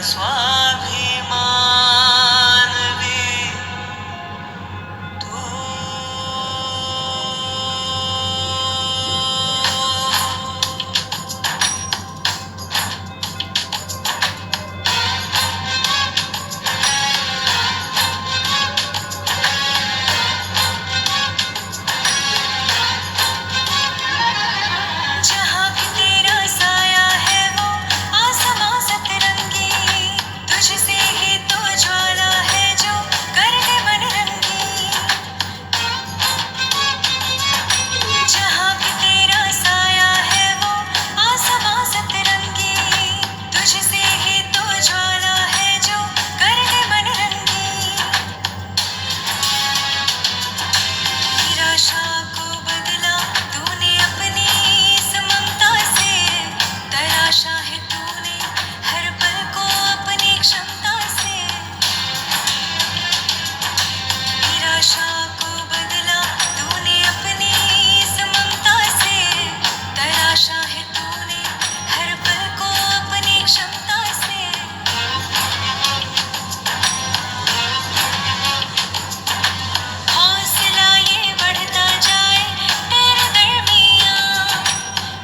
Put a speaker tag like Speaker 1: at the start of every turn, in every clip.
Speaker 1: स्वाभिमान भी तू। जहाँ भी तेरा साया है वो आसमां सतरंगी, तुझसे ही तो ज्वाला है जो कर दे मन रंगी। जहाँ भी तेरा साया है वो आसमां सतरंगी, तुझसे ही तो ज्वाला है जो कर दे मन रंगी। निराशा को बदला तूने अपनी इस ममता से, तराशा है तूने हर पल को अपनी क्षमता से। निराशा को बदला तूने अपनी इस ममता से, तराशा है तूने हर पल को अपनी क्षमता से। हौसला ये बढ़ता जाए तेरे दरमियाँ,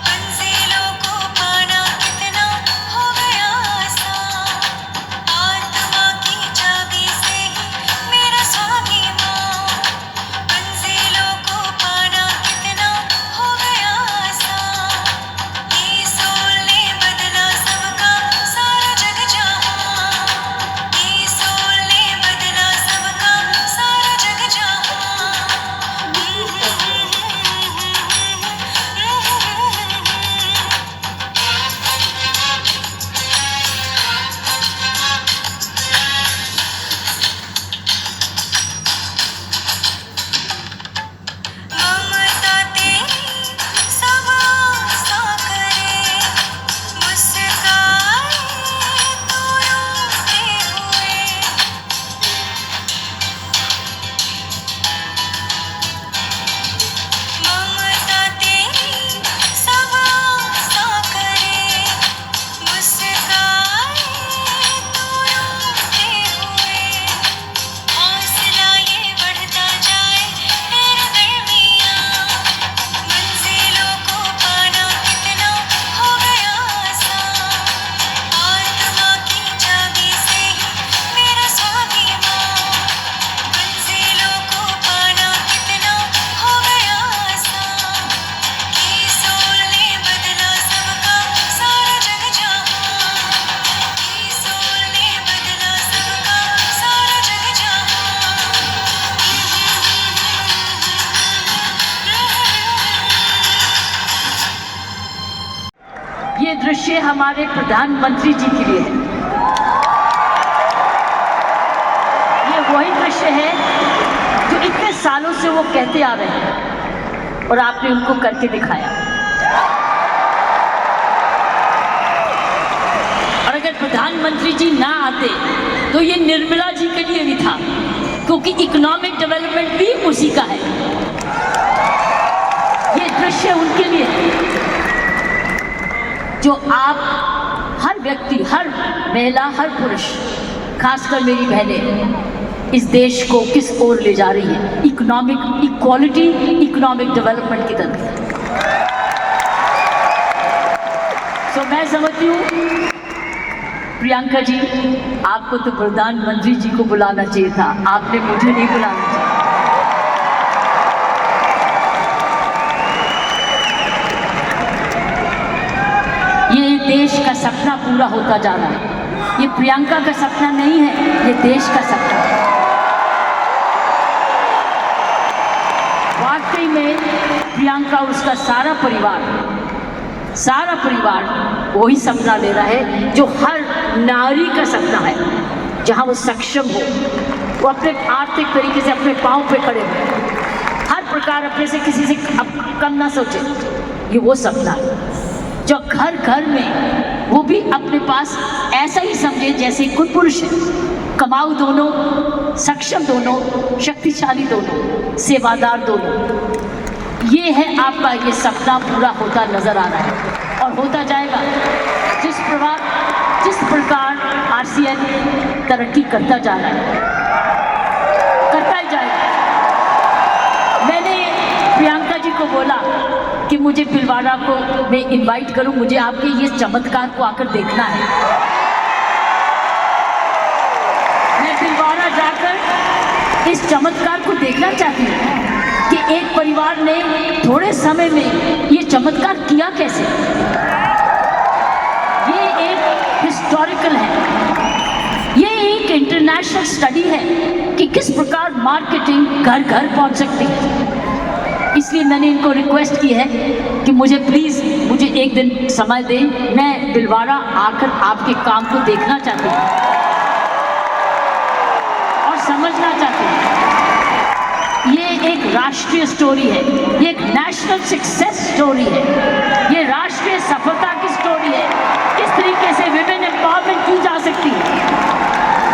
Speaker 1: मंजिलों को पाना कितना हो गया आसान। आत्मा की चाबी से ही मेरा स्वाभिमान, मंजिलों को पाना कितना हो गया आसान। ये सोल ने बदला सबका सारा जग जहाँ, ये सोल ने बदला सबका सारा जग जहाँ। ममता तेरी सब आसा करे, मुस्काए तू रोते हुए। ममता तेरी सब आसा करे, मुस्काए तू रोते हुए। हौसला ये बढ़ता जाए तेरे दरमियाँ, मंजिलों को पाना कितना हो गया आसान। आत्मा की चाबी से ही मेरा स्वाभिमान, मंजिलों को पाना कितना हो गया आसान। ये सोल ने बदला सबका सारा जग जहाँ, ये सोल ने बदला सबका सारा जग जहाँ।
Speaker 2: ये दृश्य हमारे प्रधानमंत्री जी के लिए है। ये वही दृश्य है जो इतने सालों से वो कहते आ रहे हैं और आपने उनको करके दिखाया। और अगर प्रधानमंत्री जी ना आते तो ये निर्मला जी के लिए भी था, क्योंकि इकोनॉमिक डेवलपमेंट भी उसी का है। ये दृश्य उनके लिए है जो आप हर व्यक्ति, हर महिला, हर पुरुष, खासकर मेरी बहनें इस देश को किस ओर ले जा रही है, इकोनॉमिक इक्वालिटी, इकोनॉमिक डेवलपमेंट की तरफ। सो मैं समझती हूँ प्रियंका जी, आपको तो प्रधानमंत्री जी को बुलाना चाहिए था, आपने मुझे नहीं बुलाना चाहिए। ये देश का सपना पूरा होता जा रहा है। ये प्रियंका का सपना नहीं है, ये देश का सपना है। वाकई में प्रियंका और उसका सारा परिवार वही सपना ले रहा है जो हर नारी का सपना है, जहां वो सक्षम हो, वो अपने आर्थिक तरीके से अपने पांव पे खड़े हो, हर प्रकार अपने से किसी से कम ना सोचे। ये वो सपना है जो घर घर में वो भी अपने पास ऐसा ही समझे जैसे कोई पुरुष है, कमाऊ दोनों, सक्षम दोनों, शक्तिशाली दोनों, सेवादार दोनों। ये है आपका ये सपना पूरा होता नजर आ रहा है और होता जाएगा। जिस प्रकार आज आरसीएम तरक्की करता जा रहा है, करता ही जाएगा। मैंने प्रियंका जी को बोला कि मुझे भिलवाड़ा को मैं इनवाइट करूं, मुझे आपके ये चमत्कार को आकर देखना है। मैं भिलवाड़ा जाकर इस चमत्कार को देखना चाहती हूँ कि एक परिवार ने थोड़े समय में ये चमत्कार किया कैसे। ये एक हिस्टोरिकल है, ये एक इंटरनेशनल स्टडी है कि किस प्रकार मार्केटिंग घर घर पहुंच सकती है। इसलिए मैंने इनको रिक्वेस्ट की है कि मुझे प्लीज़ मुझे एक दिन समय दें, मैं भिलवाड़ा आकर आपके काम को देखना चाहती हूँ और समझना चाहती हूँ। ये एक राष्ट्रीय स्टोरी है, ये एक नेशनल सक्सेस स्टोरी है, ये राष्ट्रीय सफलता की स्टोरी है। किस तरीके से विमेन एम्पावरमेंट की जा सकती है।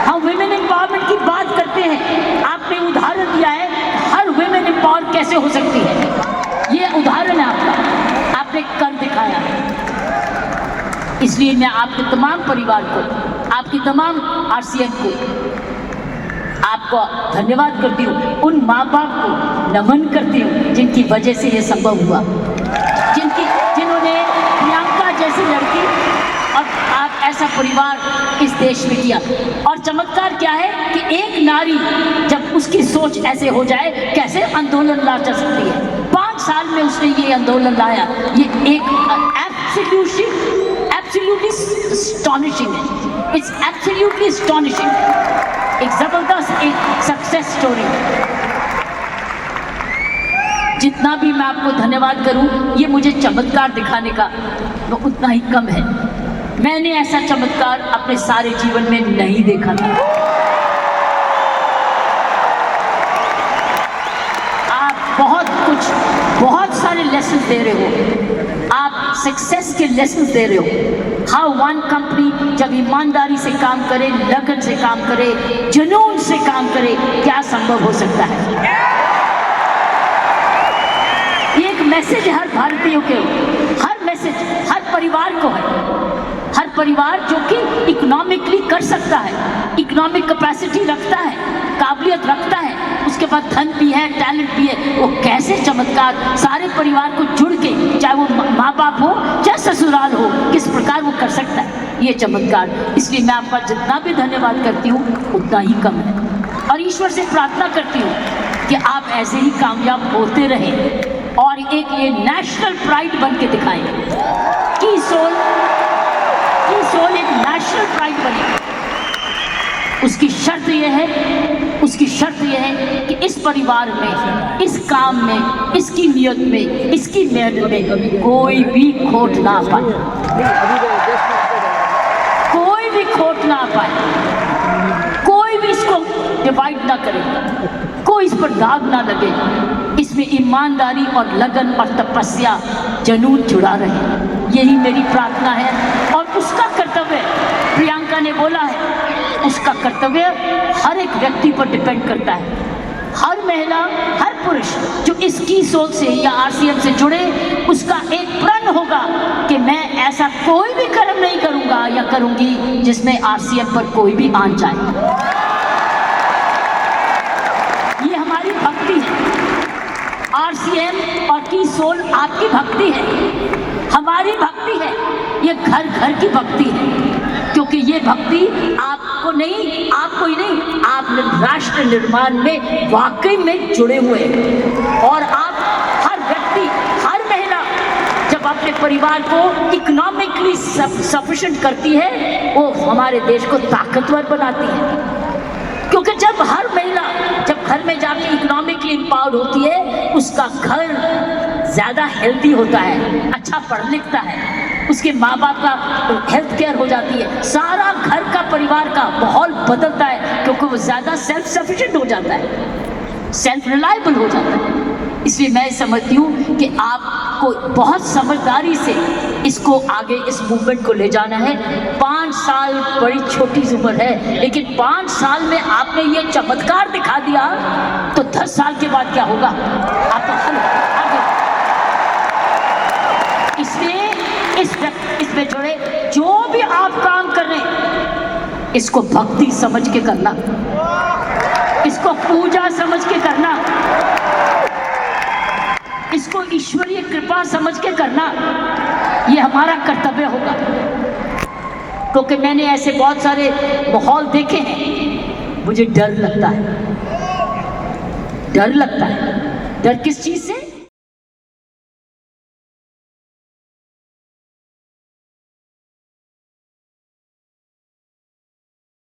Speaker 2: हम विमेन एम्पावरमेंट की बात करते हैं, आपने उदाहरण दिया है हर विमेन एम्पावर कैसे हो सकती है। ये उदाहरण है आपका, आपने कर दिखाया है। इसलिए मैं आपके तमाम परिवार को, आपकी तमाम आरसीएम को आपको धन्यवाद करती हूँ। उन माँ बाप को नमन करती हूँ जिनकी वजह से ये संभव हुआ, जिन्होंने प्रियंका जैसी लड़की और आप ऐसा परिवार इस देश में किया। और चमत्कार क्या है कि एक नारी जब उसकी सोच ऐसे हो जाए, कैसे आंदोलन ला जा सकती है। 5 साल में उसने ये आंदोलन लाया, ये एक एब्सोल्युटली astonishing है। इट्स एब्सोल्युटली astonishing, एक जबरदस्त एक सक्सेस स्टोरी। जितना भी मैं आपको धन्यवाद करूं, ये मुझे चमत्कार दिखाने का वो उतना ही कम है। मैंने ऐसा चमत्कार अपने सारे जीवन में नहीं देखा था। आप बहुत सारे लेसन दे रहे हो, आप सक्सेस के लेसन दे रहे हो। हाउ वन कंपनी जब ईमानदारी से काम करे, लगन से काम करे, जुनून से काम करे, क्या संभव हो सकता है। ये एक मैसेज है हर भारतीयों के, हर मैसेज हर परिवार को है। हर परिवार जो कि इकोनॉमिकली कर सकता है, इकोनॉमिक कैपेसिटी रखता है, काबिलियत रखता है, उसके बाद धन भी है, टैलेंट भी है, वो कैसे चमत्कार सारे परिवार को जुड़ के, चाहे वो माँ बाप हो चाहे ससुराल हो, किस प्रकार वो कर सकता है ये चमत्कार। इसलिए मैं आपका जितना भी धन्यवाद करती हूँ उतना ही कम है, और ईश्वर से प्रार्थना करती हूँ कि आप ऐसे ही कामयाब होते रहें और एक ये नेशनल प्राइड बन के दिखाएं कि सोल एक नेशनल प्राइड बने। उसकी शर्त यह है कि इस परिवार में, इस काम में, इसकी नियत में, इसकी मेहनत में कोई भी खोट ना पाए, कोई भी खोट ना पाए, कोई भी इसको डिवाइड ना करे, कोई इस पर दाग ना लगे। इसमें ईमानदारी और लगन और तपस्या जनून जुड़ा रहे, यही मेरी प्रार्थना है। और उसका कर्तव्य, प्रियंका ने बोला है, उसका कर्तव्य हर एक व्यक्ति पर डिपेंड करता है। हर महिला, हर पुरुष जो इसकी सोच से या आरसीएम से जुड़े, उसका एक प्रण होगा कि मैं ऐसा कोई भी कर्म नहीं करूंगा या करूंगी जिसमें आरसीएम पर कोई भी आन जाए। ये हमारी भक्ति है। आरसीएम और की सोल आपकी भक्ति है, हमारी भक्ति है, ये घर घर की भक्ति है। क्योंकि ये भक्ति आपको ही नहीं, आप राष्ट्र निर्माण में वाकई में जुड़े हुए हैं। और आप हर व्यक्ति, हर महिला जब अपने परिवार को इकोनॉमिकली सफिशिएंट करती है, वो हमारे देश को ताकतवर बनाती है। क्योंकि जब हर महिला जब घर में जाके इकोनॉमिकली एम्पावर्ड होती है, उसका घर ज़्यादा हेल्दी होता है, अच्छा पढ़ लिखता है, उसके माँ बाप का हेल्थ केयर हो जाती है, सारा घर का परिवार का माहौल बदलता है, क्योंकि वो ज़्यादा सेल्फ सफिशिएंट हो जाता है, सेल्फ रिलायबल हो जाता है। इसलिए मैं समझती हूँ कि आपको बहुत समझदारी से इसको आगे, इस मूवमेंट को ले जाना है। 5 साल बड़ी छोटी उम्र है, लेकिन 5 साल में आपने ये चमत्कार दिखा दिया, तो 10 साल के बाद क्या होगा आपका हल आगे। इसलिए इसमें जुड़े जो भी आप काम कर रहे हैं, इसको भक्ति समझ के करना, इसको पूजा समझ के करना, इसको ईश्वरीय कृपा समझ के करना, ये हमारा कर्तव्य होगा। क्योंकि मैंने ऐसे बहुत सारे माहौल देखे हैं, मुझे डर लगता है। डर लगता है। डर किस चीज से?